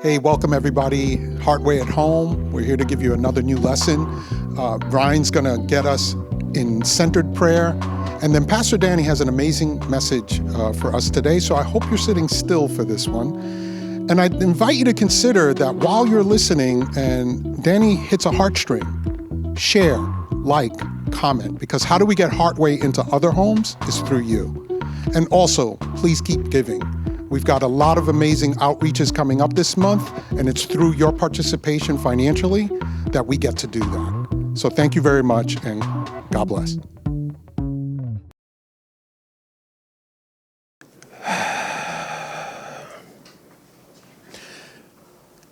Hey, welcome everybody. Heartway at Home. We're here to give you another new lesson. Ryan's going to get us in centered prayer. And then Pastor Danny has an amazing message for us today. So I hope you're sitting still for this one. And I invite you to consider that while you're listening and Danny hits a heartstring, share, like, comment. Because how do we get Heartway into other homes is through you. And also, please keep giving. We've got a lot of amazing outreaches coming up this month, and it's through your participation financially that we get to do that. So thank you very much, and God bless.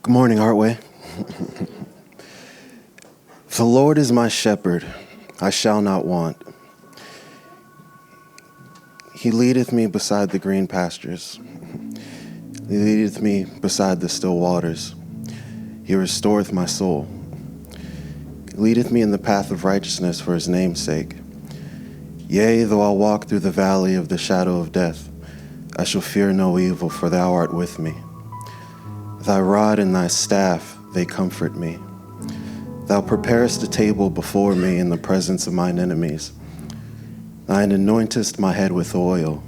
Good morning, Heartway. The Lord is my shepherd, I shall not want. He leadeth me beside the green pastures. He leadeth me beside the still waters. He restoreth my soul. He leadeth me in the path of righteousness for his name's sake. Yea, though I walk through the valley of the shadow of death, I shall fear no evil, for thou art with me. Thy rod and thy staff, they comfort me. Thou preparest a table before me in the presence of mine enemies. Thine anointest my head with oil.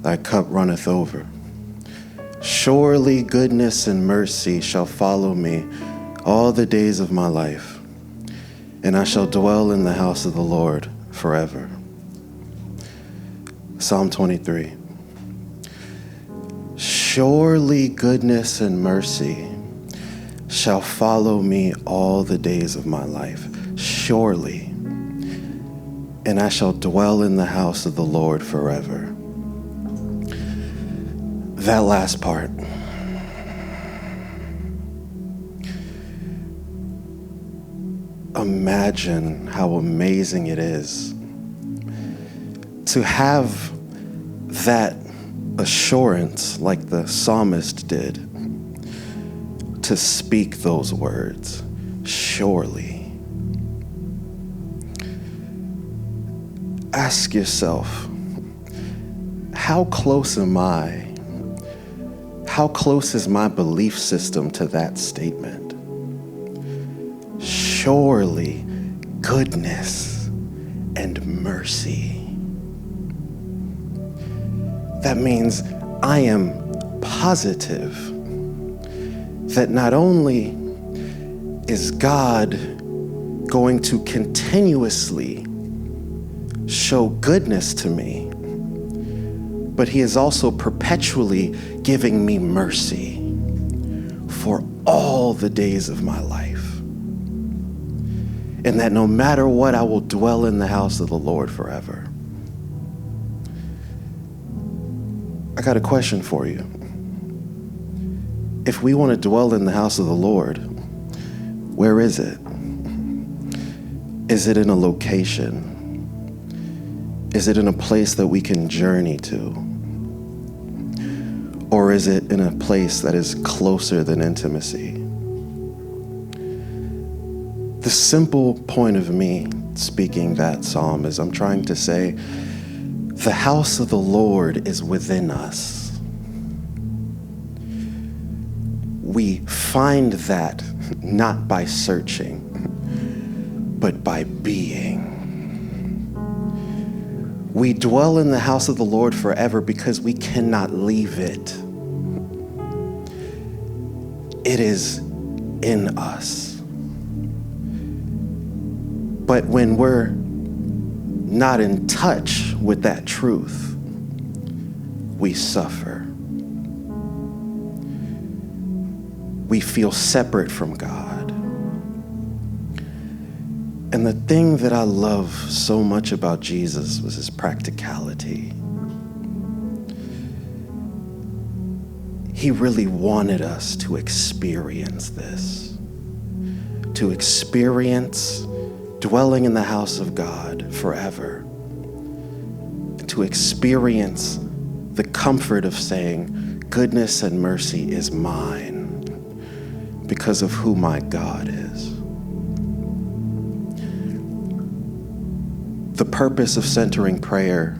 Thy cup runneth over. Surely goodness and mercy shall follow me all the days of my life, and I shall dwell in the house of the Lord forever. Psalm 23. Surely goodness and mercy shall follow me all the days of my life. Surely. And I shall dwell in the house of the Lord forever. That last part. Imagine how amazing it is to have that assurance like the psalmist did, to speak those words, surely. Ask yourself, how close am I? How close is my belief system to that statement? Surely goodness and mercy. That means I am positive that not only is God going to continuously show goodness to me, but he is also perpetually giving me mercy for all the days of my life. And that no matter what, I will dwell in the house of the Lord forever. I got a question for you. If we want to dwell in the house of the Lord, where is it? Is it in a location? Is it in a place that we can journey to? Or is it in a place that is closer than intimacy? The simple point of me speaking that psalm is I'm trying to say, the house of the Lord is within us. We find that not by searching, but by being. We dwell in the house of the Lord forever because we cannot leave it. It is in us. But when we're not in touch with that truth, we suffer. We feel separate from God. And the thing that I love so much about Jesus was his practicality. He really wanted us to experience this, to experience dwelling in the house of God forever, to experience the comfort of saying, goodness and mercy is mine because of who my God is. The purpose of centering prayer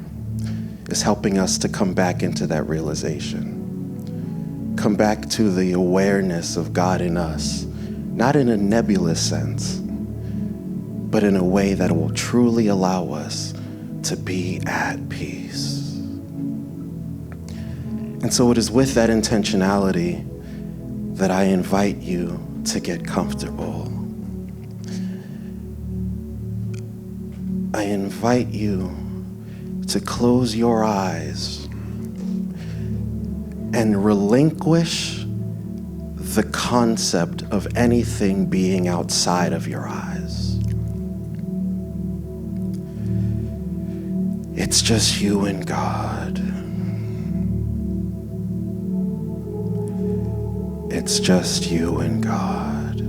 is helping us to come back into that realization. come back to the awareness of God in us, not in a nebulous sense, but in a way that will truly allow us to be at peace. And so it is with that intentionality that I invite you to get comfortable. I invite you to close your eyes and relinquish the concept of anything being outside of your eyes. It's just you and God. It's just you and God.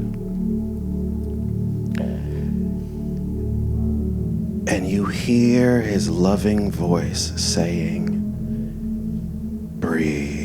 And you hear his loving voice saying, breathe.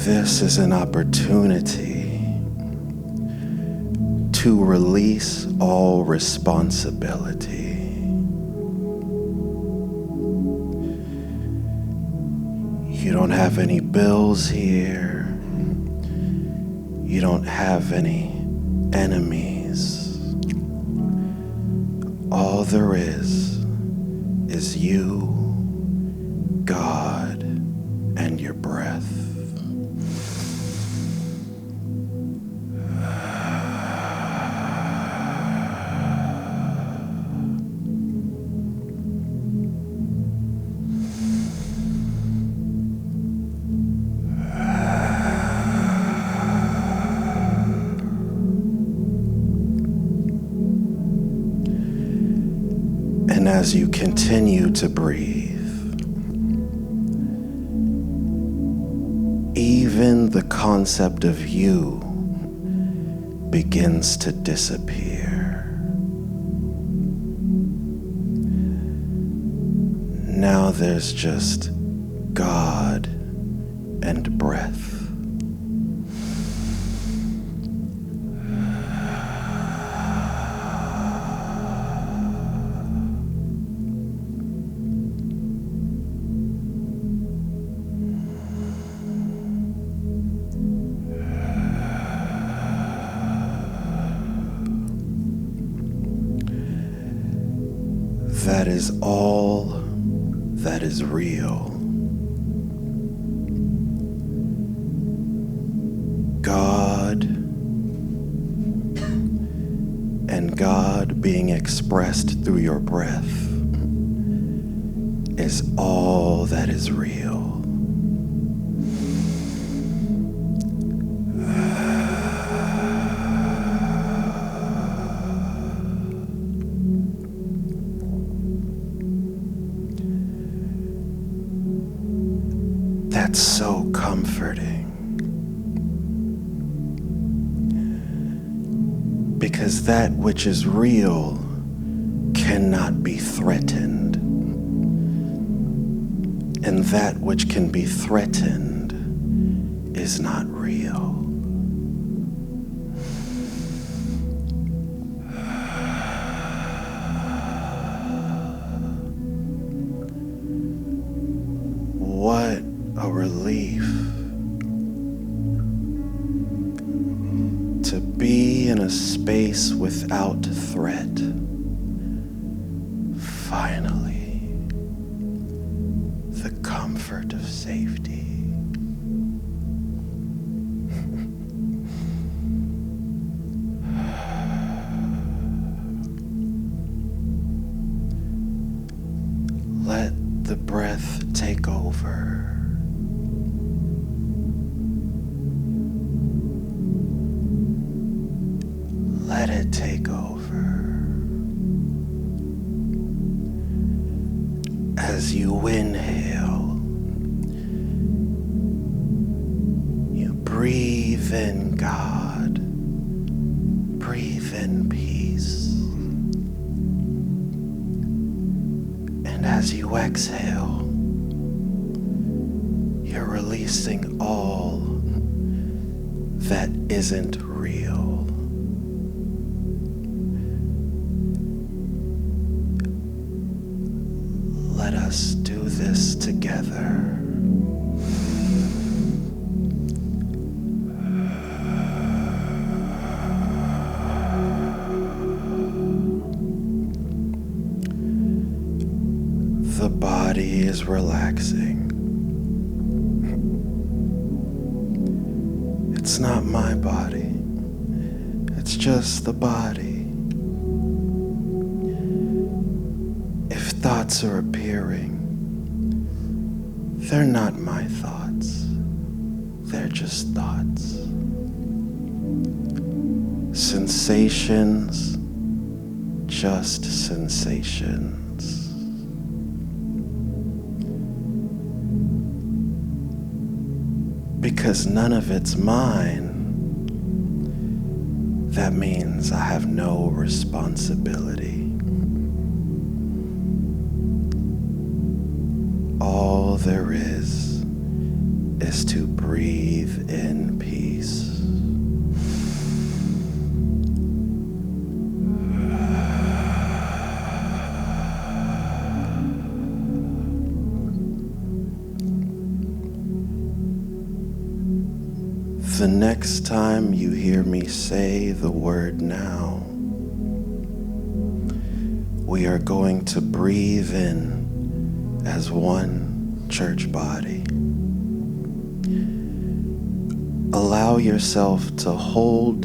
This is an opportunity to release all responsibility. You don't have any bills here. You don't have any enemies. All there is you, God, and your breath. And as you continue to breathe, even the concept of you begins to disappear. Now there's just God and breath. That is all that is real. God and God being expressed through your breath is all that is real. That's so comforting. Because that which is real cannot be threatened. And that which can be threatened is not real. What a relief to be in a space without threat. Finally, the comfort of safety. Let the breath take over. Let it take over. As you inhale, Breathe in God. Breathe in peace. And as you exhale, you're releasing all that isn't real. Let us do this together. The body is relaxing. It's not my body. It's just the body. If thoughts are appearing, they're not my thoughts. They're just thoughts. Sensations, just sensations. Because none of it's mine, that means I have no responsibility. All there is to breathe in peace. The next time you hear me say the word now, we are going to breathe in as one church body. Allow yourself to hold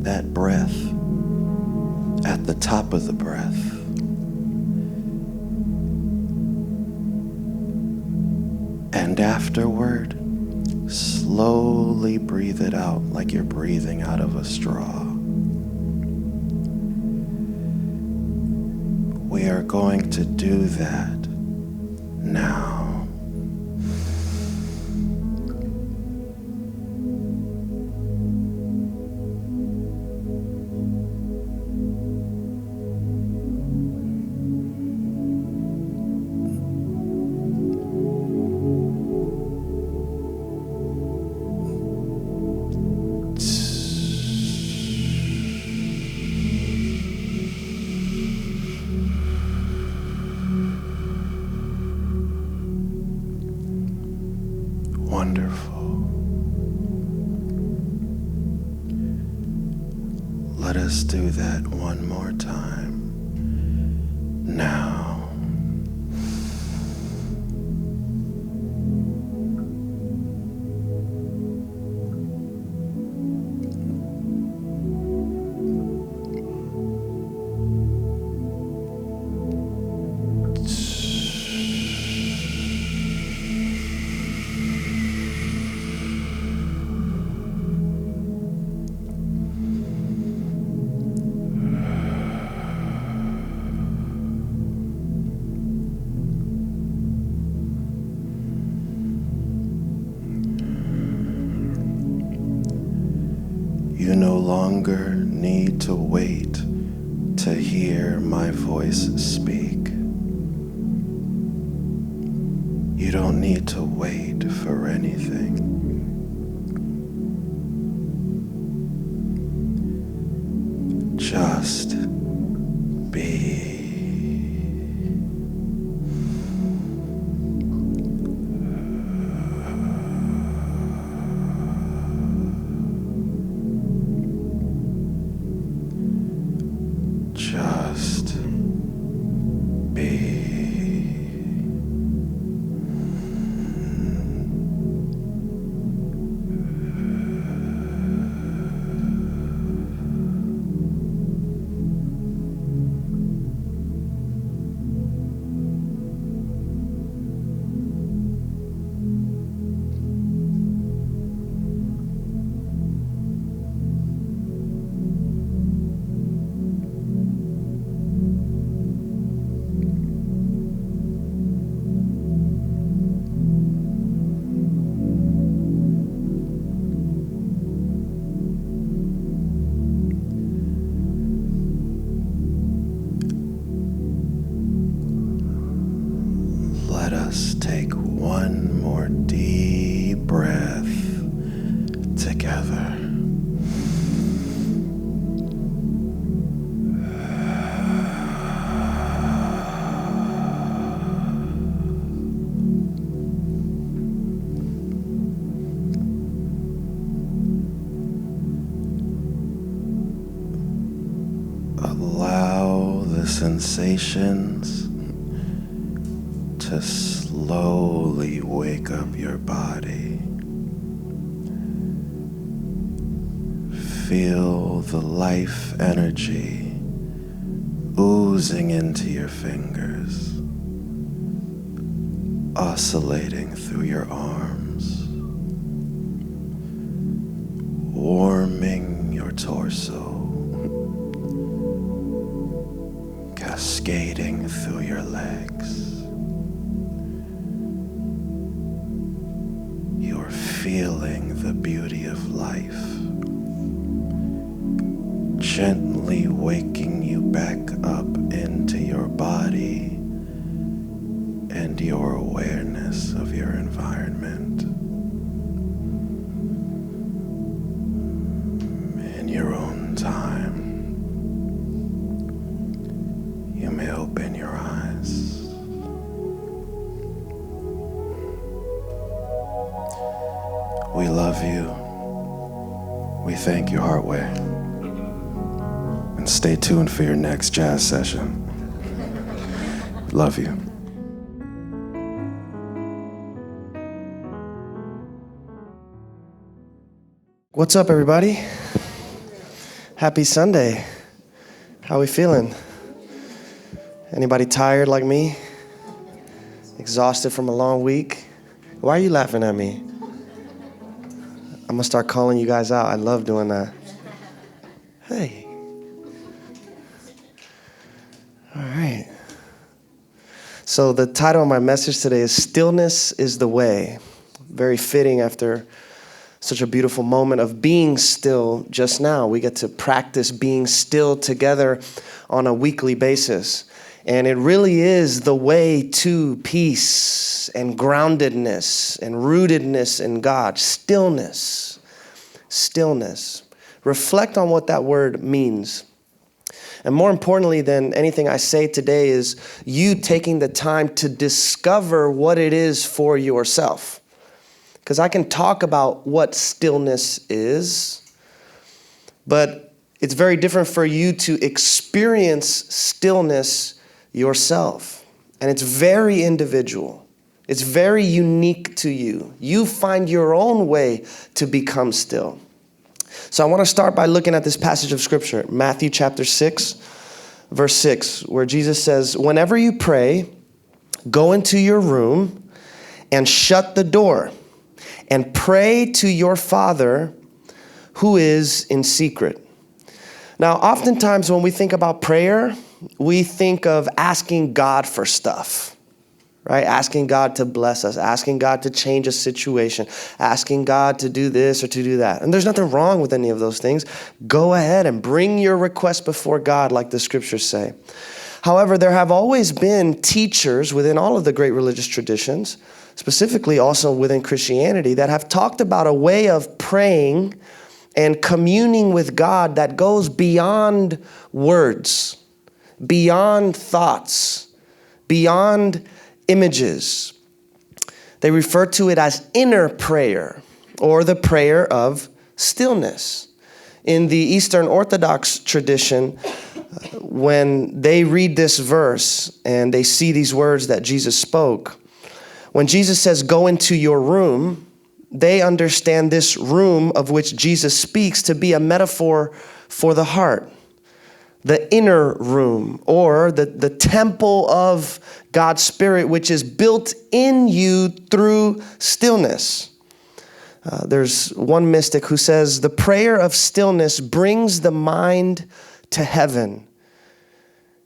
that breath at the top of the breath. And afterward, slowly breathe it out like you're breathing out of a straw. We are going to do that now. Wonderful. Let us do that one more time. Now. You no longer need to wait to hear my voice speak. You don't need to wait for anything. Just be. Just be. sensations to slowly wake up your body. Feel the life energy oozing into your fingers, oscillating through your arms, warming your torso, cascading through your legs. You're feeling the beauty of life, gently waking you back up into your body and your awareness of your environment. In your own time, you may open your eyes. We love you. We thank you, Heartway. And stay tuned for your next jazz session. Love you. What's up, everybody? Happy Sunday. How we feeling? Anybody tired like me? Exhausted from a long week? Why are you laughing at me? I'm gonna start calling you guys out. I love doing that. Hey. All right. So the title of my message today is Stillness is the Way. Very fitting after such a beautiful moment of being still just now. We get to practice being still together on a weekly basis. And it really is the way to peace and groundedness and rootedness in God. Stillness. Stillness. Reflect on what that word means. And more importantly than anything I say today is you taking the time to discover what it is for yourself. Because I can talk about what stillness is, but it's very different for you to experience stillness yourself. And it's very individual. It's very unique to you. You find your own way to become still. So I want to start by looking at this passage of Scripture, Matthew chapter 6, verse 6, where Jesus says, "Whenever you pray, go into your room and shut the door and pray to your Father who is in secret." Now, oftentimes when we think about prayer, we think of asking God for stuff, right? Asking God to bless us, asking God to change a situation, asking God to do this or to do that. And there's nothing wrong with any of those things. Go ahead and bring your request before God like the scriptures say. However, there have always been teachers within all of the great religious traditions, specifically also within Christianity, that have talked about a way of praying and communing with God that goes beyond words, beyond thoughts, beyond images. They refer to it as inner prayer or the prayer of stillness. In the Eastern Orthodox tradition, when they read this verse and they see these words that Jesus spoke, when Jesus says, "Go into your room," they understand this room of which Jesus speaks to be a metaphor for the heart, the inner room, or the temple of God's Spirit, which is built in you through stillness. There's one mystic who says, the prayer of stillness brings the mind to heaven.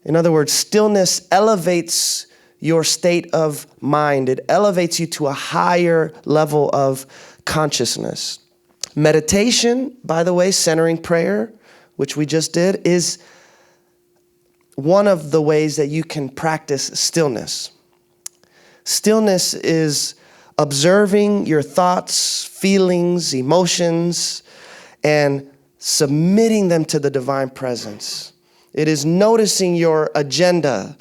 In other words, stillness elevates your state of mind. It elevates you to a higher level of consciousness. Meditation, by the way, centering prayer, which we just did, is one of the ways that you can practice stillness. Stillness is observing your thoughts, feelings, emotions, and submitting them to the divine presence. It is noticing your agenda,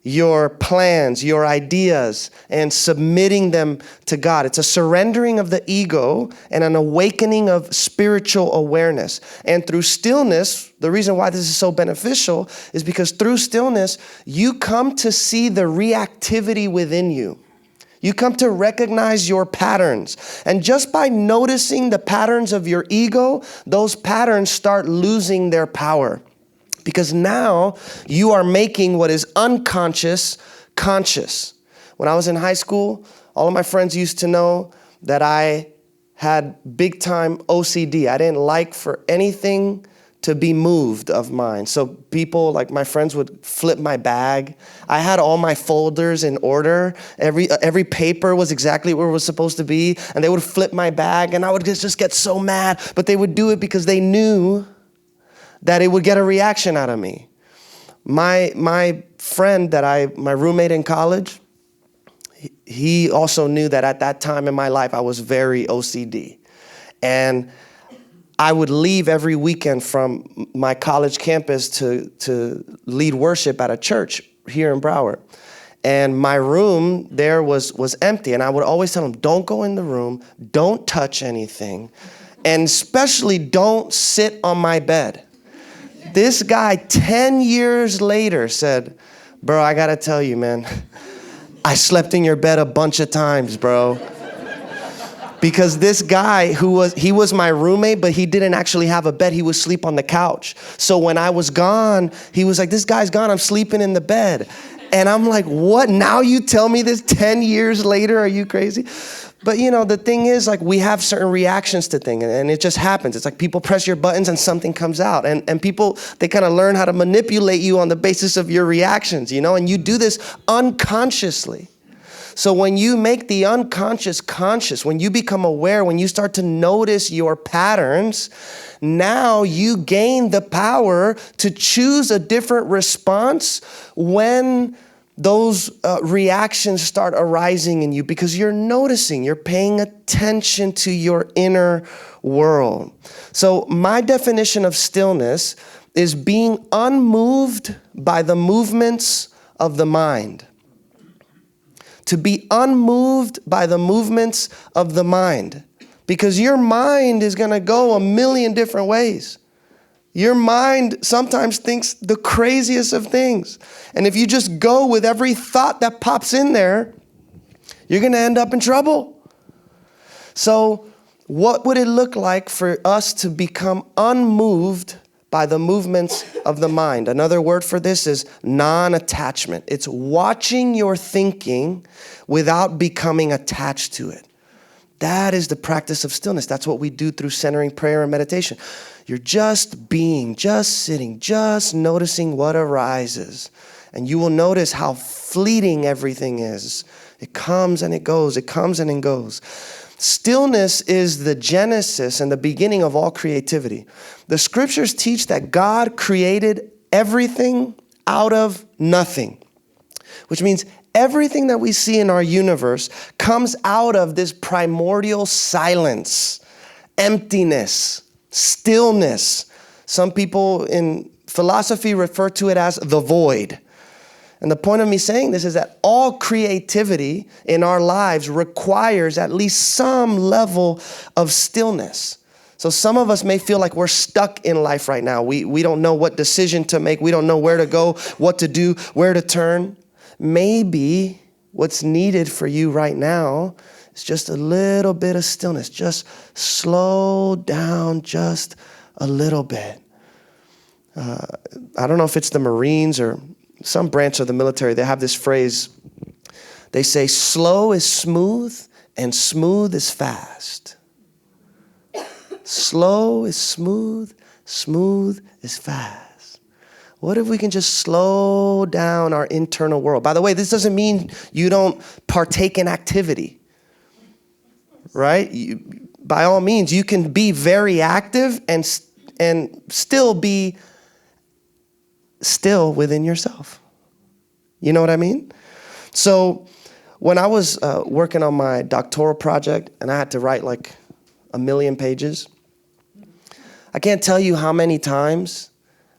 your plans, your ideas, and submitting them to God. It's a surrendering of the ego and an awakening of spiritual awareness. And through stillness, the reason why this is so beneficial is because through stillness, you come to see the reactivity within you. You come to recognize your patterns. And just by noticing the patterns of your ego, those patterns start losing their power. Because now you are making what is unconscious conscious. When I was in high school, all of my friends used to know that I had big time OCD. I didn't like for anything to be moved of mine. So people, like my friends, would flip my bag. I had all my folders in order. Every paper was exactly where it was supposed to be. And they would flip my bag and I would just get so mad. But they would do it because they knew that it would get a reaction out of me. My friend my roommate in college, he also knew that at that time in my life, I was very OCD. And I would leave every weekend from my college campus to lead worship at a church here in Broward. And my room there was empty. And I would always tell him, don't go in the room, don't touch anything, and especially don't sit on my bed. This guy 10 years later said, bro, I gotta tell you, man, I slept in your bed a bunch of times, bro. Because this guy he was my roommate, but he didn't actually have a bed. He would sleep on the couch. So when I was gone, he was like, this guy's gone, I'm sleeping in the bed. And I'm like, what? Now you tell me this 10 years later? Are you crazy? But the thing is, like, we have certain reactions to things, and it just happens. It's like people press your buttons and something comes out. And people, they kind of learn how to manipulate you on the basis of your reactions, and you do this unconsciously. So when you make the unconscious conscious, when you become aware, when you start to notice your patterns, now you gain the power to choose a different response when those reactions start arising in you, because you're noticing, you're paying attention to your inner world. So my definition of stillness is being unmoved by the movements of the mind. To be unmoved by the movements of the mind. Because your mind is going to go a million different ways. Your mind sometimes thinks the craziest of things. And if you just go with every thought that pops in there, you're going to end up in trouble. So what would it look like for us to become unmoved by the movements of the mind? Another word for this is non-attachment. It's watching your thinking without becoming attached to it. That is the practice of stillness. That's what we do through centering prayer and meditation. You're just being, just sitting, just noticing what arises. And you will notice how fleeting everything is. It comes and it goes. It comes and it goes. Stillness is the genesis and the beginning of all creativity. The scriptures teach that God created everything out of nothing, which means everything that we see in our universe comes out of this primordial silence, emptiness, stillness. Some people in philosophy refer to it as the void. And the point of me saying this is that all creativity in our lives requires at least some level of stillness. So some of us may feel like we're stuck in life right now. We don't know what decision to make. We don't know where to go, what to do, where to turn. Maybe what's needed for you right now is just a little bit of stillness. Just slow down just a little bit. I don't know if it's the Marines or some branch of the military. They have this phrase. They say, slow is smooth and smooth is fast. Slow is smooth, smooth is fast. What if we can just slow down our internal world? By the way, this doesn't mean you don't partake in activity, right? By all means, you can be very active and still be still within yourself. You know what I mean? So when I was working on my doctoral project and I had to write like 1 million pages, I can't tell you how many times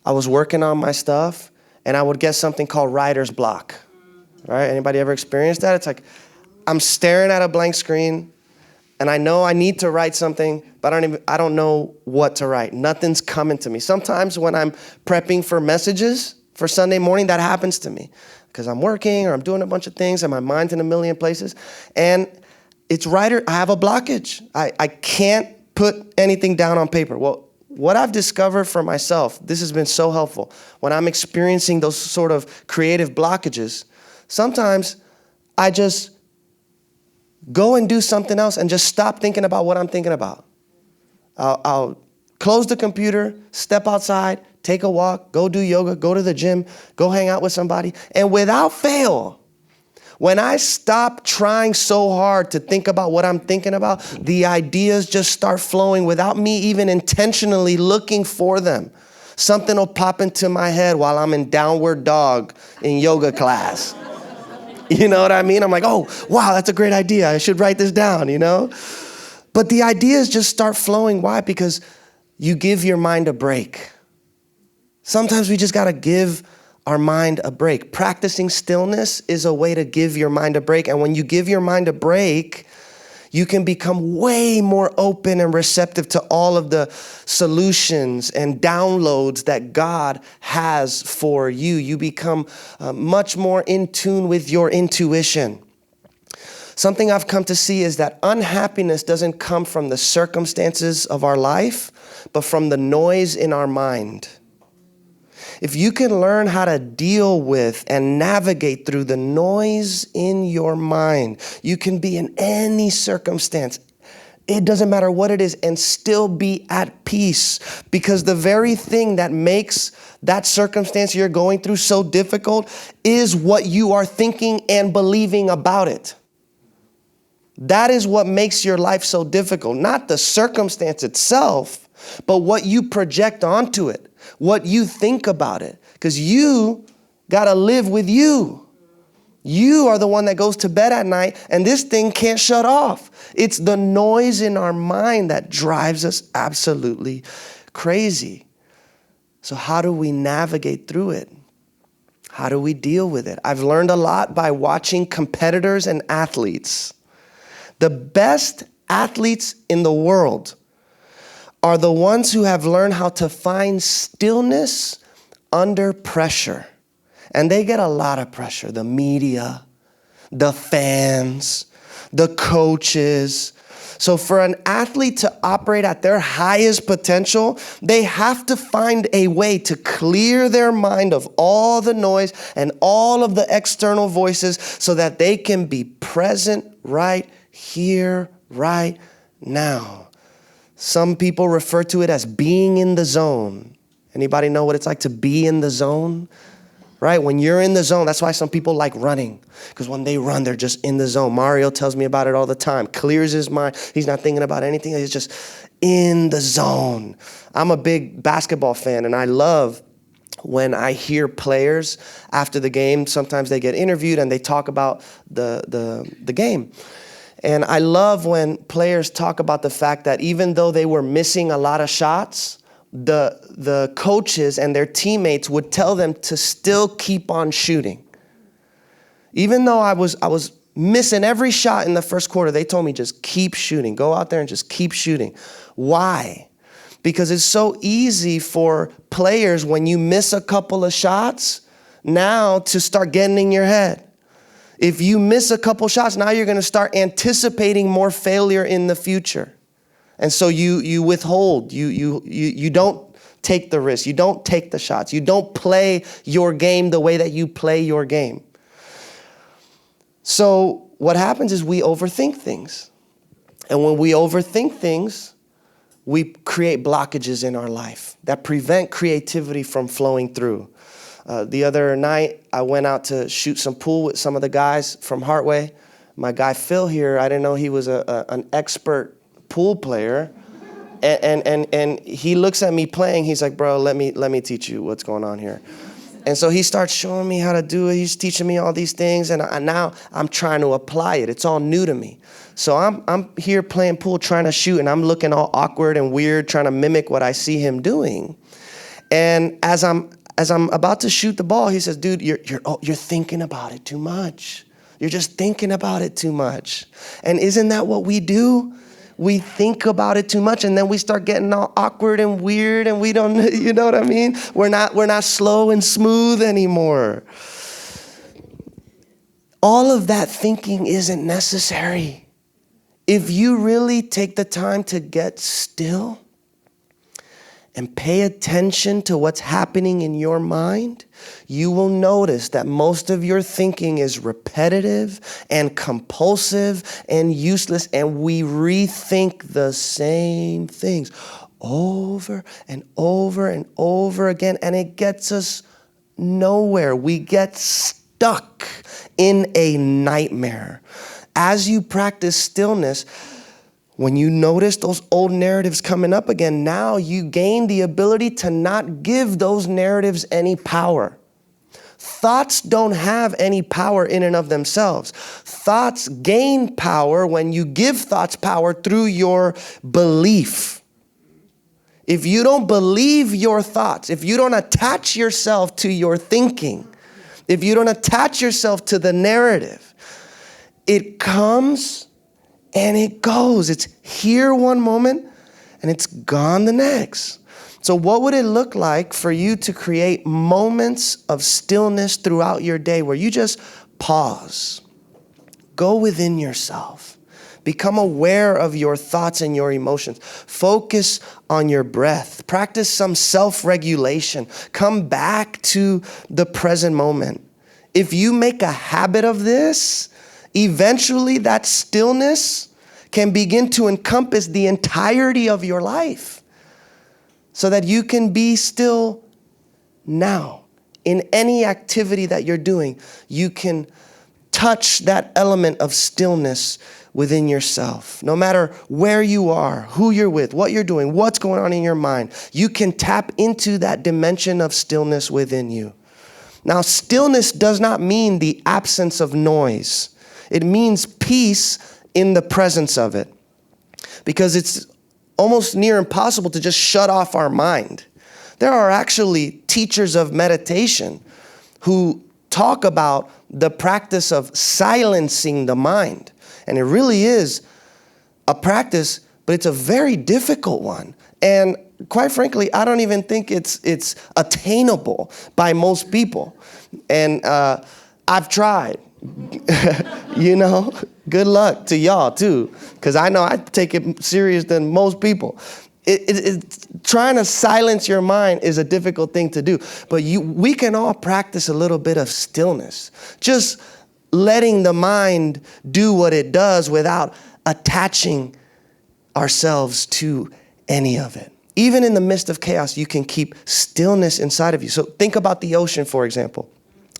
I was working on my stuff and I would get something called writer's block. right? Anybody ever experienced that? It's like I'm staring at a blank screen and I know I need to write something, but I don't know what to write. Nothing's coming to me. Sometimes when I'm prepping for messages for Sunday morning, that happens to me because I'm working or I'm doing a bunch of things and my mind's in a million places. And I have a blockage. I can't put anything down on paper. Well, what I've discovered for myself, this has been so helpful. When I'm experiencing those sort of creative blockages, sometimes I just go and do something else and just stop thinking about what I'm thinking about. I'll close the computer, step outside, take a walk, go do yoga, go to the gym, go hang out with somebody. And without fail, when I stop trying so hard to think about what I'm thinking about, the ideas just start flowing without me even intentionally looking for them. Something will pop into my head while I'm in downward dog in yoga class. You know what I mean? I'm like, oh, wow, that's a great idea. I should write this down, you know? But the ideas just start flowing. Why? Because you give your mind a break. Sometimes we just got to give our mind a break. Practicing stillness is a way to give your mind a break. And when you give your mind a break, you can become way more open and receptive to all of the solutions and downloads that God has for you. You become much more in tune with your intuition. Something I've come to see is that unhappiness doesn't come from the circumstances of our life, but from the noise in our mind. If you can learn how to deal with and navigate through the noise in your mind, you can be in any circumstance. It doesn't matter what it is, and still be at peace. Because the very thing that makes that circumstance you're going through so difficult is what you are thinking and believing about it. That is what makes your life so difficult. Not the circumstance itself, but what you project onto it. What you think about it. Because you got to live with you. You are the one that goes to bed at night, and this thing can't shut off. It's the noise in our mind that drives us absolutely crazy. So how do we navigate through it? How do we deal with it? I've learned a lot by watching competitors and athletes. The best athletes in the world are the ones who have learned how to find stillness under pressure. And they get a lot of pressure. The media, the fans, the coaches. So for an athlete to operate at their highest potential, they have to find a way to clear their mind of all the noise and all of the external voices so that they can be present right here, right now. Some people refer to it as being in the zone. Anybody know what it's like to be in the zone? Right? When you're in the zone, that's why some people like running. Because when they run, they're just in the zone. Mario tells me about it all the time. Clears his mind. He's not thinking about anything. He's just in the zone. I'm a big basketball fan, and I love when I hear players after the game. Sometimes they get interviewed and they talk about the game. And I love when players talk about the fact that even though they were missing a lot of shots, the coaches and their teammates would tell them to still keep on shooting. Even though I was missing every shot in the first quarter, they told me just keep shooting. Go out there and just keep shooting. Why? Because it's so easy for players when you miss a couple of shots now to start getting in your head. If you miss a couple shots, now you're going to start anticipating more failure in the future. And so you withhold. You don't take the risk. You don't take the shots. You don't play your game the way that you play your game. So what happens is we overthink things. And when we overthink things, we create blockages in our life that prevent creativity from flowing through. The other night, I went out to shoot some pool with some of the guys from Heartway. My guy Phil here, I didn't know he was an expert pool player. And he looks at me playing. He's like, bro, let me teach you what's going on here. And so he starts showing me how to do it. He's teaching me all these things. And now I'm trying to apply it. It's all new to me. So I'm here playing pool, trying to shoot. And I'm looking all awkward and weird, trying to mimic what I see him doing. And as I'm as I'm about to shoot the ball, he says, dude, you're thinking about it too much. You're just thinking about it too much. And isn't that what we do? We think about it too much, and then we start getting all awkward and weird, and we don't, you know what I mean? We're not slow and smooth anymore. All of that thinking isn't necessary. If you really take the time to get still and pay attention to what's happening in your mind, you will notice that most of your thinking is repetitive and compulsive and useless, and we rethink the same things over and over and over again, and it gets us nowhere. We get stuck in a nightmare. As you practice stillness, when you notice those old narratives coming up again, now you gain the ability to not give those narratives any power. Thoughts don't have any power in and of themselves. Thoughts gain power when you give thoughts power through your belief. If you don't believe your thoughts, if you don't attach yourself to your thinking, if you don't attach yourself to the narrative, it comes and it goes. It's here one moment and it's gone the next. So what would it look like for you to create moments of stillness throughout your day where you just pause, go within yourself, become aware of your thoughts and your emotions, focus on your breath, practice some self-regulation, come back to the present moment. If you make a habit of this, eventually that stillness can begin to encompass the entirety of your life so that you can be still now. In any activity that you're doing, you can touch that element of stillness within yourself. No matter where you are, who you're with, what you're doing, what's going on in your mind, you can tap into that dimension of stillness within you. Now, stillness does not mean the absence of noise. It means peace in the presence of it, because it's almost near impossible to just shut off our mind. There are actually teachers of meditation who talk about the practice of silencing the mind. And it really is a practice, but it's a very difficult one. And quite frankly, I don't even think it's attainable by most people. And I've tried. You know, good luck to y'all too, because I know I take it serious than most people. Trying to silence your mind is a difficult thing to do, but we can all practice a little bit of stillness, just letting the mind do what it does without attaching ourselves to any of it. Even in the midst of chaos, you can keep stillness inside of you. So think about the ocean, for example.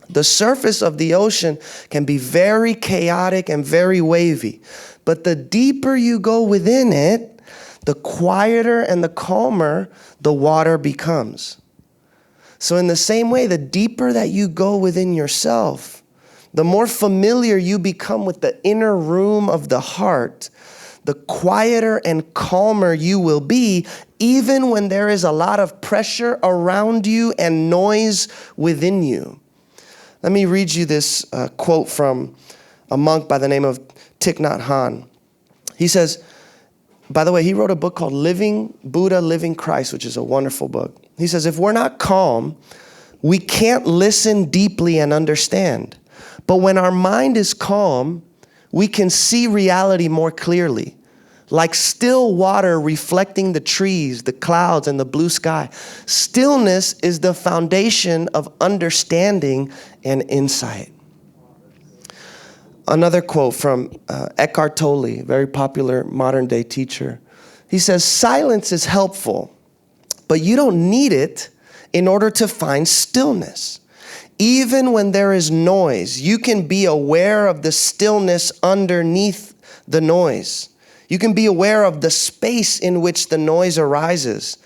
The surface of the ocean can be very chaotic and very wavy, but the deeper you go within it, the quieter and the calmer the water becomes. So in the same way, the deeper that you go within yourself, the more familiar you become with the inner room of the heart, the quieter and calmer you will be, even when there is a lot of pressure around you and noise within you. Let me read you this quote from a monk by the name of Thich Nhat Hanh. He says, by the way, he wrote a book called Living Buddha, Living Christ, which is a wonderful book. He says, if we're not calm, we can't listen deeply and understand. But when our mind is calm, we can see reality more clearly. Like still water reflecting the trees, the clouds, and the blue sky. Stillness is the foundation of understanding and insight. Another quote from Eckhart Tolle, very popular modern day teacher. He says, silence is helpful, but you don't need it in order to find stillness. Even when there is noise, you can be aware of the stillness underneath the noise. You can be aware of the space in which the noise arises.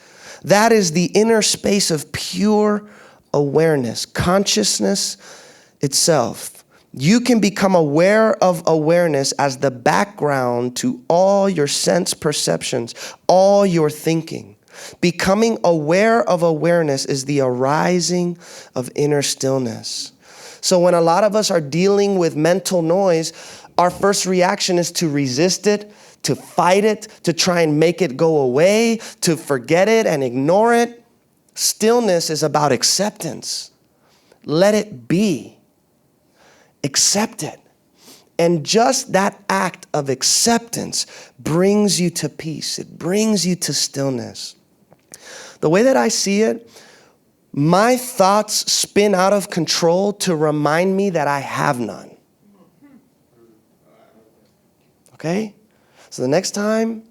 That is the inner space of pure awareness, consciousness itself. You can become aware of awareness as the background to all your sense perceptions, all your thinking. Becoming aware of awareness is the arising of inner stillness. So when a lot of us are dealing with mental noise, our first reaction is to resist it, to fight it, to try and make it go away, to forget it and ignore it. Stillness is about acceptance. Let it be. Accept it. And just that act of acceptance brings you to peace. It brings you to stillness. The way that I see it, my thoughts spin out of control to remind me that I have none. Okay? So the next time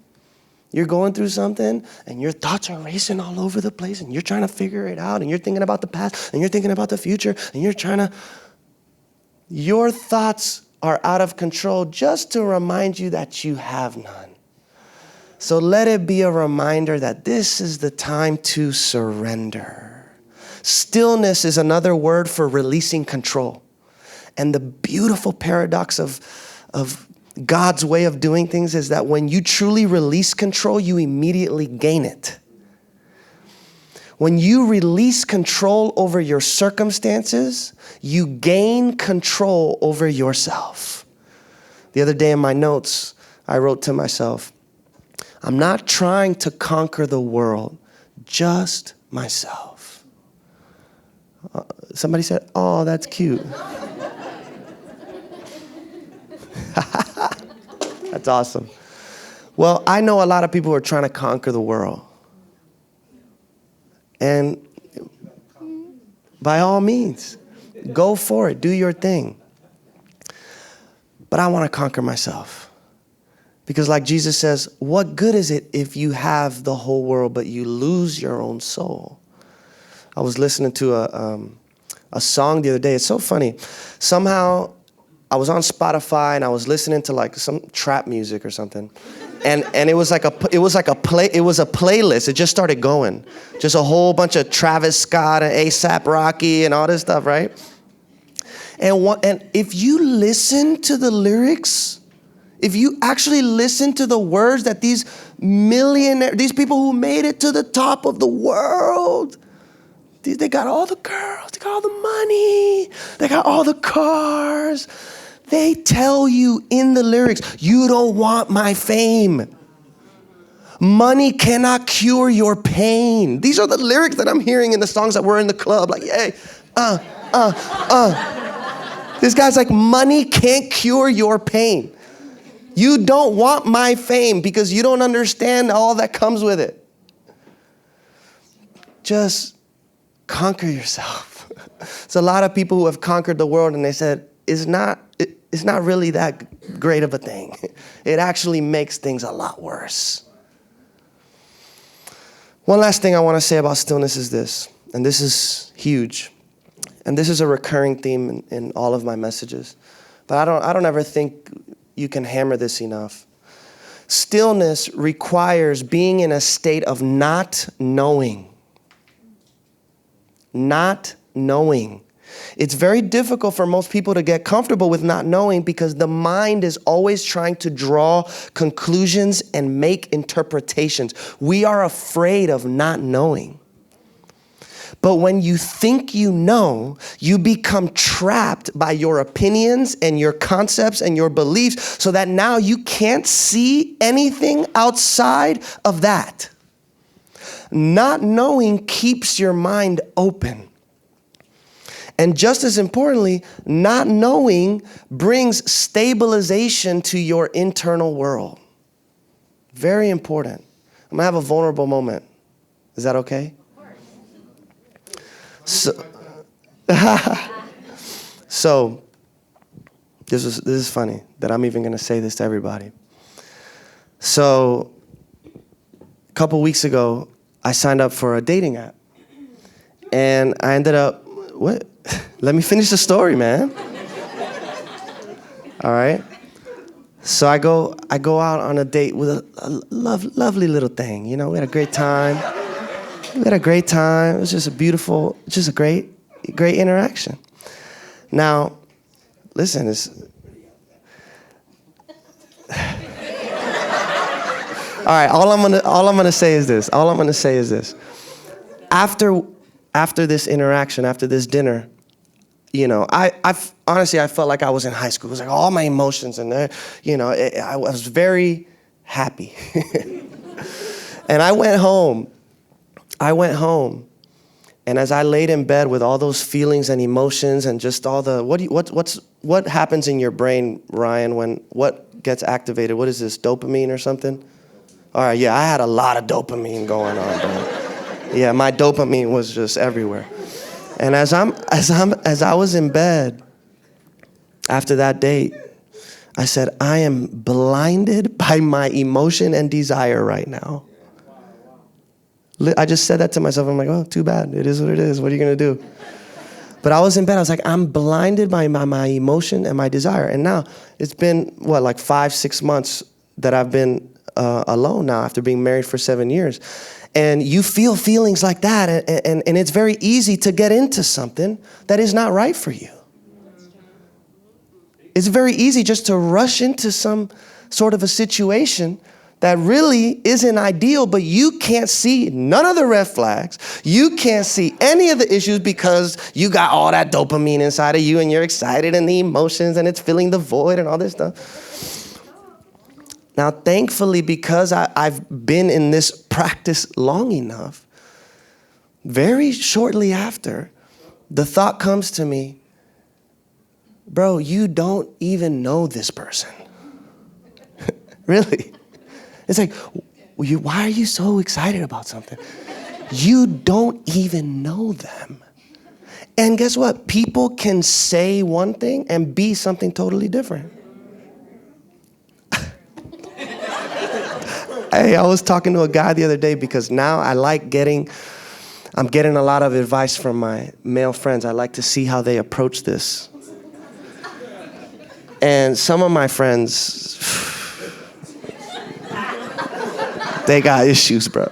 you're going through something and your thoughts are racing all over the place and you're trying to figure it out and you're thinking about the past and you're thinking about the future and your thoughts are out of control just to remind you that you have none. So let it be a reminder that this is the time to surrender. Stillness is another word for releasing control. And the beautiful paradox of God's way of doing things is that when you truly release control, you immediately gain it. When you release control over your circumstances, you gain control over yourself. The other day in my notes, I wrote to myself, I'm not trying to conquer the world, just myself. Somebody said, oh, that's cute. That's awesome. Well, I know a lot of people who are trying to conquer the world. And by all means, go for it. Do your thing. But I want to conquer myself. Because like Jesus says, what good is it if you have the whole world but you lose your own soul? I was listening to a song the other day. It's so funny. Somehow I was on Spotify and I was listening to like some trap music or something. And it was a playlist. It just started going. Just a whole bunch of Travis Scott and A$AP Rocky and all this stuff, right? And if you listen to the lyrics, if you actually listen to the words that these people who made it to the top of the world, they got all the girls, they got all the money, they got all the cars. They tell you in the lyrics, you don't want my fame. Money cannot cure your pain. These are the lyrics that I'm hearing in the songs that were in the club. Like, hey, This guy's like, money can't cure your pain. You don't want my fame because you don't understand all that comes with it. Just conquer yourself. There's a lot of people who have conquered the world and they said, it's not really that great of a thing. It actually makes things a lot worse. One last thing I want to say about stillness is this, and this is huge, and this is a recurring theme in all of my messages, but I don't ever think you can hammer this enough. Stillness requires being in a state of not knowing. Not knowing. It's very difficult for most people to get comfortable with not knowing because the mind is always trying to draw conclusions and make interpretations. We are afraid of not knowing. But when you think you know, you become trapped by your opinions and your concepts and your beliefs so that now you can't see anything outside of that. Not knowing keeps your mind open. And just as importantly, not knowing brings stabilization to your internal world. Very important. I'm gonna have a vulnerable moment. Is that okay? So this is funny that I'm even gonna say this to everybody. So a couple weeks ago, I signed up for a dating app. And I ended up, what? Let me finish the story, man. All right. So I go out on a date with a lovely little thing. You know, we had a great time. It was just a great interaction. Now, listen, All right, all I'm gonna say is this. All I'm gonna say is this. After this interaction, after this dinner, you know, I honestly, I felt like I was in high school. It was like all my emotions and there, you know, I was very happy. And I went home, and as I laid in bed with all those feelings and emotions and just all the, what happens in your brain, Ryan, when what gets activated? What is this, dopamine or something? All right, yeah, I had a lot of dopamine going on, bro. Yeah, my dopamine was just everywhere. And as I was in bed after that date, I said, I am blinded by my emotion and desire right now. I just said that to myself. I'm like, oh, too bad. It is what it is. What are you going to do? But I was in bed. I was like, I'm blinded by my emotion and my desire. And now it's been, like 5-6 months that I've been alone now after being married for 7 years. And you feel feelings like that. And it's very easy to get into something that is not right for you. It's very easy just to rush into some sort of a situation that really isn't ideal, but you can't see none of the red flags. You can't see any of the issues because you got all that dopamine inside of you and you're excited and the emotions and it's filling the void and all this stuff. Now, thankfully, because I've been in this practice long enough, very shortly after, the thought comes to me, bro, you don't even know this person. Really. It's like, why are you so excited about something? You don't even know them. And guess what? People can say one thing and be something totally different. Hey, I was talking to a guy the other day because now I'm getting a lot of advice from my male friends. I like to see how they approach this. And some of my friends, they got issues, bro.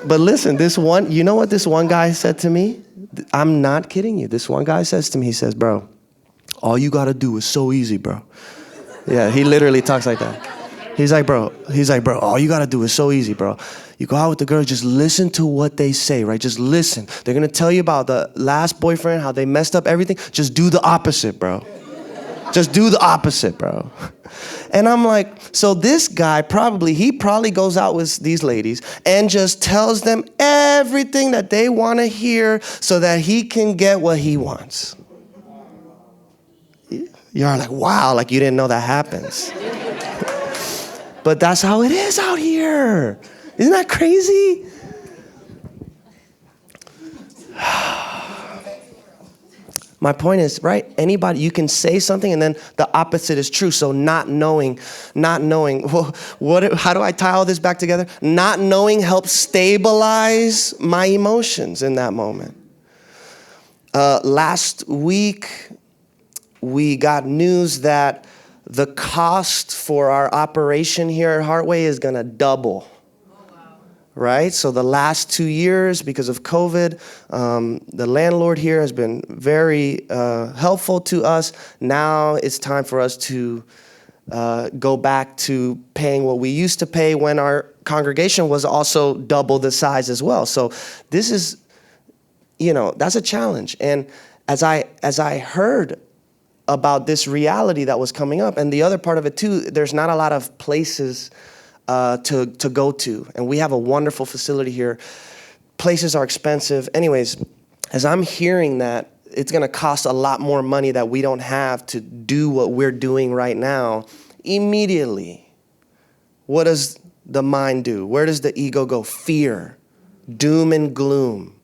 But listen, you know what this one guy said to me? I'm not kidding you. This one guy says to me, he says, bro, all you gotta do is so easy, bro. Yeah, he literally talks like that. He's like, bro, all you gotta do is so easy, bro. You go out with the girls, just listen to what they say, right? Just listen. They're gonna tell you about the last boyfriend, how they messed up everything. Just do the opposite, bro. Just do the opposite, bro. And I'm like, so this guy he probably goes out with these ladies and just tells them everything that they want to hear so that he can get what he wants. You're like, wow, like you didn't know that happens. But that's how it is out here. Isn't that crazy? My point is, right? Anybody, you can say something and then the opposite is true. So not knowing, well, how do I tie all this back together? Not knowing helps stabilize my emotions in that moment. Last week, we got news that the cost for our operation here at Heartway is gonna double. Right? So the last 2 years, because of COVID, the landlord here has been very helpful to us. Now it's time for us to go back to paying what we used to pay when our congregation was also double the size as well. So this is, that's a challenge. And as I heard about this reality that was coming up, and the other part of it too, there's not a lot of places to go to. And we have a wonderful facility here. Places are expensive. Anyways, as I'm hearing that it's gonna cost a lot more money that we don't have to do what we're doing right now, immediately, what does the mind do? Where does the ego go? Fear, doom and gloom.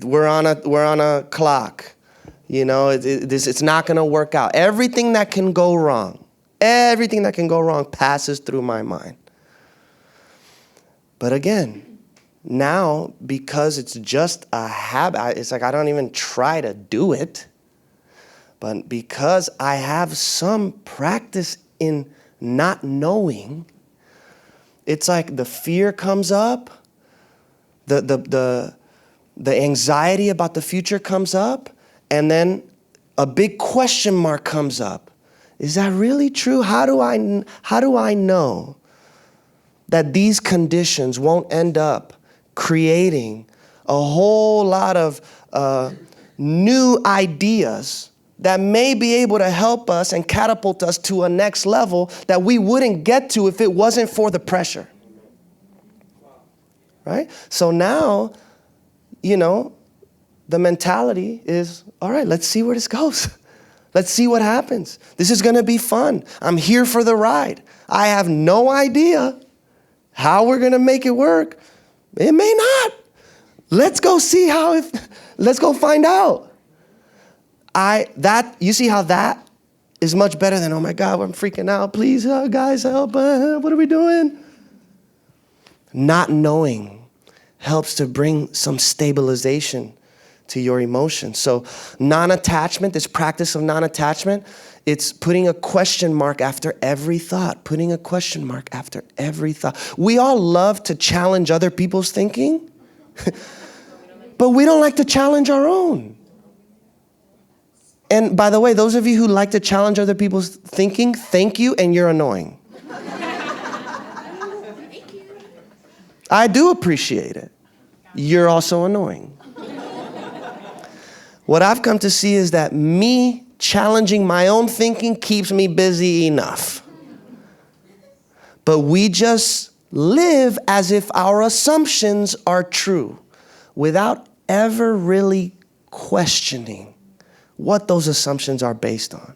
We're on a clock. It's not gonna work out. Everything that can go wrong passes through my mind. But again, now, because it's just a habit, it's like I don't even try to do it. But because I have some practice in not knowing, it's like the fear comes up, the anxiety about the future comes up, and then a big question mark comes up. Is that really true? How do I know? that these conditions won't end up creating a whole lot of new ideas that may be able to help us and catapult us to a next level that we wouldn't get to if it wasn't for the pressure. Right? So now, the mentality is, all right, let's see where this goes. Let's see what happens. This is going to be fun. I'm here for the ride. I have no idea how we're going to make it work. It may not. Let's go see let's go find out. You see how that is much better than, oh my God, I'm freaking out. Please, guys, help. What are we doing? Not knowing helps to bring some stabilization to your emotions. So non-attachment, this practice of non-attachment, it's putting a question mark after every thought, putting a question mark after every thought. We all love to challenge other people's thinking, but we don't like to challenge our own. And by the way, those of you who like to challenge other people's thinking, thank you, and you're annoying. I do appreciate it. You're also annoying. What I've come to see is that me challenging my own thinking keeps me busy enough. But we just live as if our assumptions are true without ever really questioning what those assumptions are based on.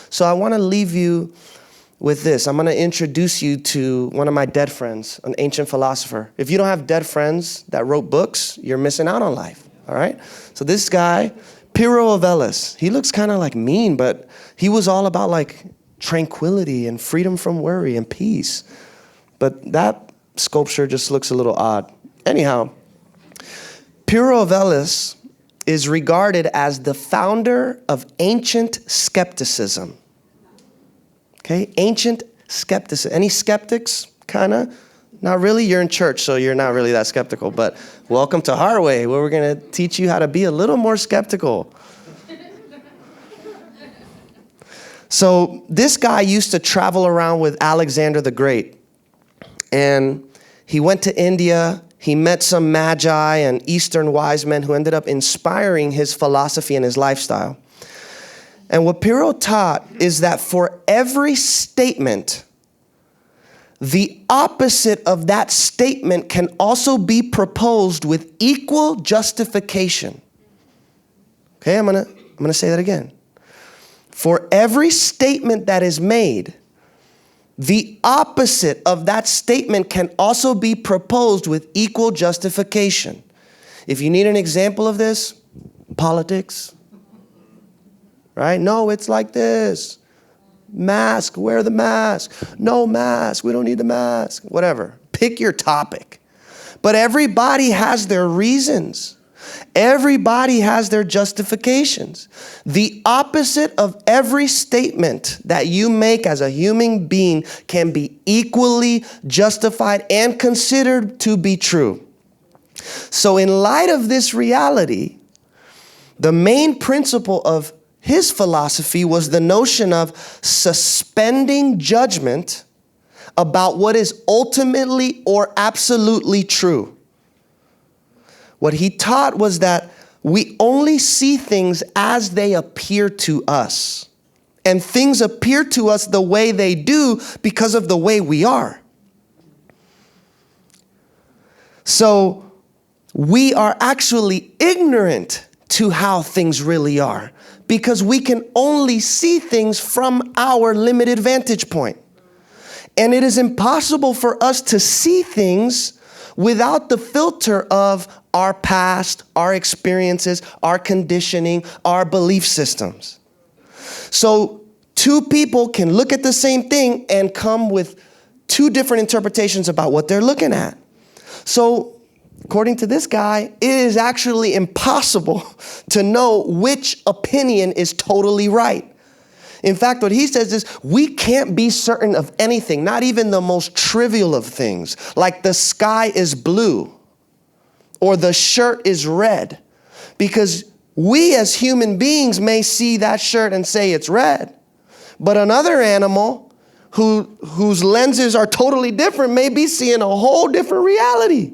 So I want to leave you with this. I'm going to introduce you to one of my dead friends, an ancient philosopher. If you don't have dead friends that wrote books, you're missing out on life, all right? So this guy, Pyrrho of Elis, he looks kind of like mean, but he was all about like tranquility and freedom from worry and peace. But that sculpture just looks a little odd. Anyhow, Pyrrho of Elis is regarded as the founder of ancient skepticism. Okay, ancient skepticism. Any skeptics, kind of? Not really. You're in church, so you're not really that skeptical. But welcome to Harway, where we're going to teach you how to be a little more skeptical. So this guy used to travel around with Alexander the Great. And he went to India. He met some magi and Eastern wise men who ended up inspiring his philosophy and his lifestyle. And what Pyrrho taught is that for every statement, the opposite of that statement can also be proposed with equal justification. Okay, I'm gonna say that again. For every statement that is made, the opposite of that statement can also be proposed with equal justification. If you need an example of this, politics. Right? No, it's like this. Mask, wear the mask. No mask, we don't need the mask. Whatever. Pick your topic. But everybody has their reasons. Everybody has their justifications. The opposite of every statement that you make as a human being can be equally justified and considered to be true. So in light of this reality, the main principle of his philosophy was the notion of suspending judgment about what is ultimately or absolutely true. What he taught was that we only see things as they appear to us. And things appear to us the way they do because of the way we are. So we are actually ignorant to how things really are, because we can only see things from our limited vantage point. And it is impossible for us to see things without the filter of our past, our experiences, our conditioning, our belief systems. So two people can look at the same thing and come with two different interpretations about what they're looking at. So according to this guy, it is actually impossible to know which opinion is totally right. In fact, what he says is we can't be certain of anything, not even the most trivial of things, like the sky is blue or the shirt is red, because we as human beings may see that shirt and say it's red, but another animal whose lenses are totally different may be seeing a whole different reality.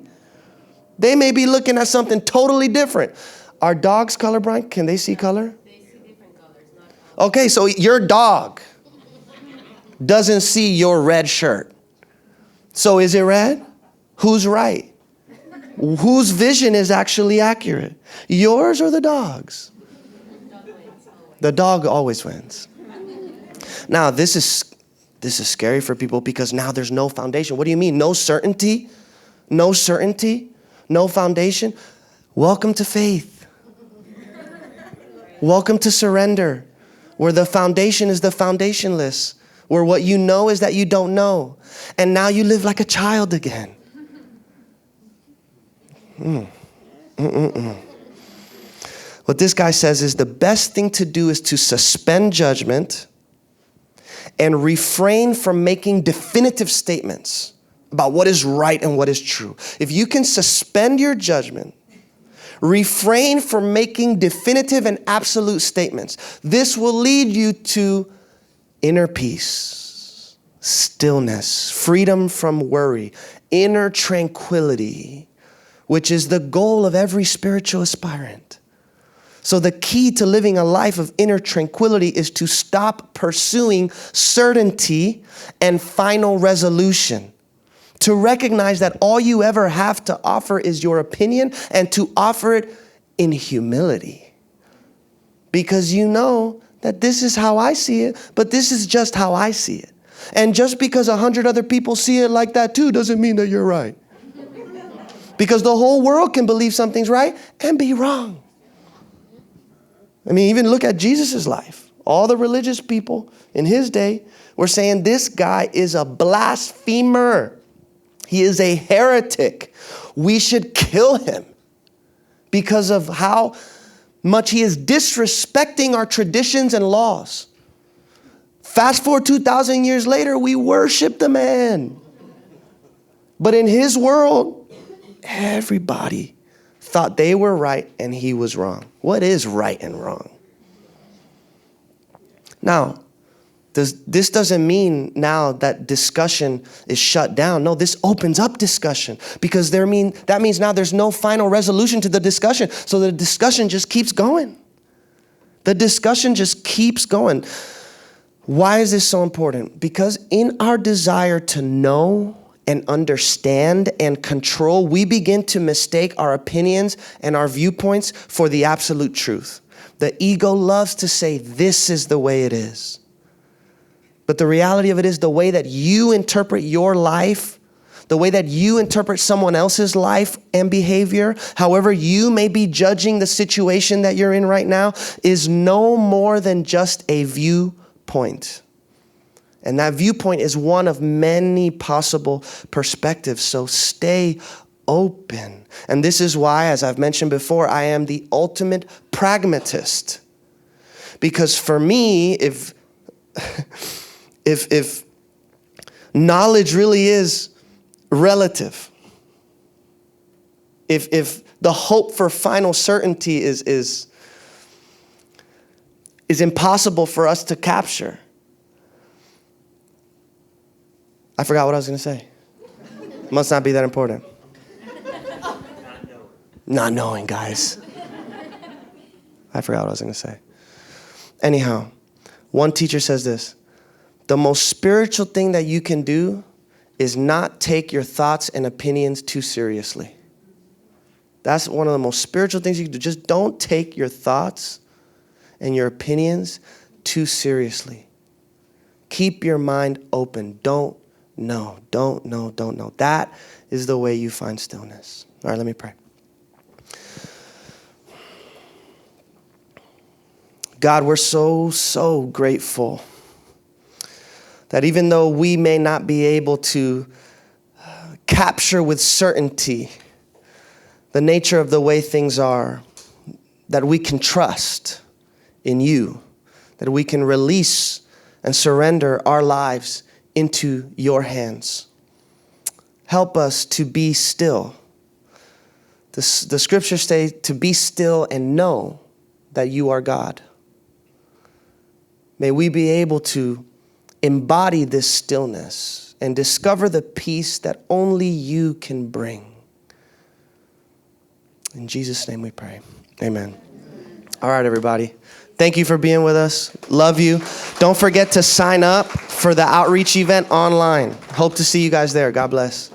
They may be looking at something totally different. Are dogs colorblind? Can they see color? They see different colors, not colors. Okay, so your dog doesn't see your red shirt. So is it red? Who's right? Whose vision is actually accurate? Yours or the dog's? The dog always wins. Now, this is scary for people because now there's no foundation. What do you mean? No certainty? No certainty? No foundation? Welcome to faith. Welcome to surrender, where the foundation is the foundationless, where what you know is that you don't know. And now you live like a child again. What this guy says is the best thing to do is to suspend judgment and refrain from making definitive statements about what is right and what is true. If you can suspend your judgment, refrain from making definitive and absolute statements, this will lead you to inner peace, stillness, freedom from worry, inner tranquility, which is the goal of every spiritual aspirant. So the key to living a life of inner tranquility is to stop pursuing certainty and final resolution. To recognize that all you ever have to offer is your opinion and to offer it in humility. Because you know that this is how I see it, but this is just how I see it. And just because 100 other people see it like that too doesn't mean that you're right. Because the whole world can believe something's right and be wrong. I mean, even look at Jesus' life. All the religious people in his day were saying this guy is a blasphemer. He is a heretic. We should kill him because of how much he is disrespecting our traditions and laws. Fast forward 2,000 years later, we worship the man. But in his world, everybody thought they were right and he was wrong. What is right and wrong? Now, this doesn't mean now that discussion is shut down. No, this opens up discussion because that means now there's no final resolution to the discussion. So the discussion just keeps going. The discussion just keeps going. Why is this so important? Because in our desire to know and understand and control, we begin to mistake our opinions and our viewpoints for the absolute truth. The ego loves to say, this is the way it is. But the reality of it is the way that you interpret your life, the way that you interpret someone else's life and behavior, however you may be judging the situation that you're in right now, is no more than just a viewpoint. And that viewpoint is one of many possible perspectives. So stay open. And this is why, as I've mentioned before, I am the ultimate pragmatist. Because for me, if knowledge really is relative, if the hope for final certainty is impossible for us to capture, I forgot what I was going to say. Must not be that important. Not knowing, guys. I forgot what I was going to say. Anyhow, one teacher says this: the most spiritual thing that you can do is not take your thoughts and opinions too seriously. That's one of the most spiritual things you can do. Just don't take your thoughts and your opinions too seriously. Keep your mind open. Don't know. That is the way you find stillness. All right, let me pray. God, we're so grateful that even though we may not be able to capture with certainty the nature of the way things are, that we can trust in you, that we can release and surrender our lives into your hands. Help us to be still. The scriptures say to be still and know that you are God. May we be able to embody this stillness and discover the peace that only you can bring. In Jesus' name we pray. Amen. All right, everybody. Thank you for being with us. Love you. Don't forget to sign up for the outreach event online. Hope to see you guys there. God bless.